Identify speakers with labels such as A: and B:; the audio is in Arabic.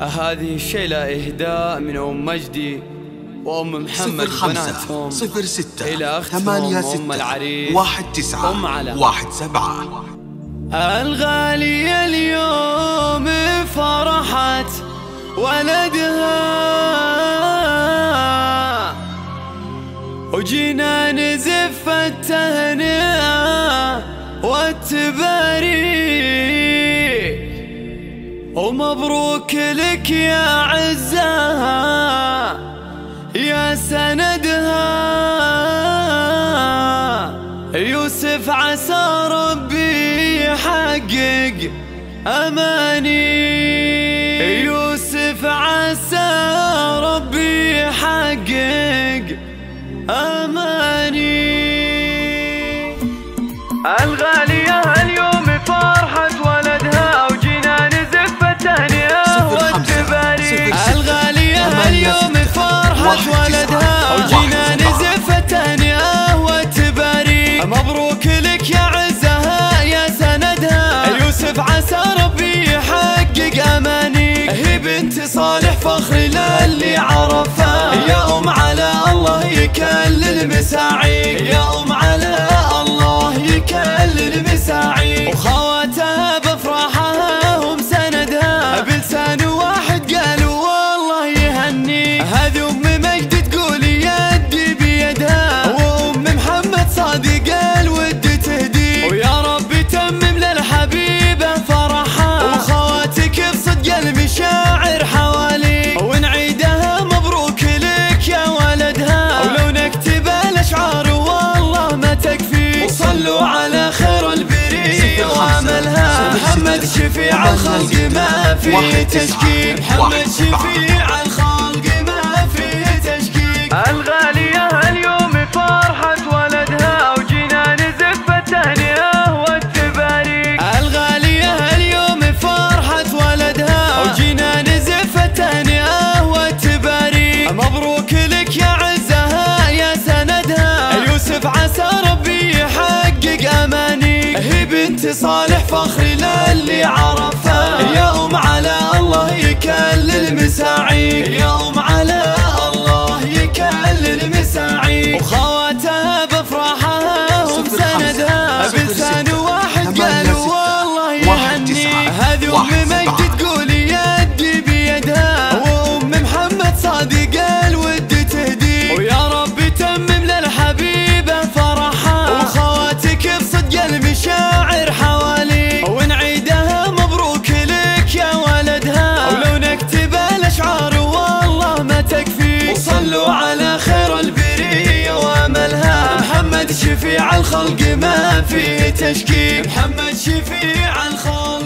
A: هذه الشيلة إهداء من أم مجدي وأم محمد بناتهم
B: 06
A: إلى أختهم أم العريس
B: 19
A: أم علا
B: 17.
A: الغالية اليوم فرحت ولدها وجينا نزف التهنئة والتباريك ومبروك لك يا عزها يا سندها يوسف عسى ربي يحقق أماني يوسف عسى ربي يحقق أماني. الغالية اليوم فرحة ولدها وجينا نزف التهنئة والتباريك. الغالية اليوم فرحة ولدها وجينا نزف التهنئة والتباريك مبروك لك يا عزها يا سندها يوسف عسى ربي يحقق أماني. هي بنت صالح فخر للي عرفها يا أم علا الله يكلل مساعيك يا أم علا الله يكلل مساعيك. وخواتها بفرحها هم سندها بلسان واحد قالوا والله يهنيك. هذه أم مجد تقول يدي بيدها وأم محمد صادق الود تهديك ويا رب تمم للحبيبة فرحها وخواتك بصدق المشاعر حواليك ونعيدها مبروك لك يا ولدها ولو نكتب الأشعار والله ما تكفي. وصلوا على خير البرية وعملها محمد شفيع الخلق ما فيه تشكيك محمد شفيع الخلق ما فيه تشكيك. الغالية اليوم فرحة ولدها وجينا نزف التهنئة والتباريك. الغالية اليوم فرحة ولدها وجينا نزف التهنئة والتباريك مبروك لك يا عزها يا سندها يوسف عسى ربي يحقق أماني. هي بنت صالح فخر للي عرفها يا أم علا الله يكلل مساعيك يا أم علا الله يكلل مساعيك. وخواتها بفرحها هم سندها بلسان واحد قالوا والله يهنيك. هذه أم مجد تقول يدي بيدها وأم محمد صادق الود تهديك ويا رب تمم للحبيبة فرحها وخواتك بصدق المشاعر حواليك ونعيدها مبروك لك يا ولدها ولو نكتب الأشعار والله ما تكفي. وصلوا على خير البرية واملها محمد شفيع الخلق ما فيه تشكيك محمد شفيع الخلق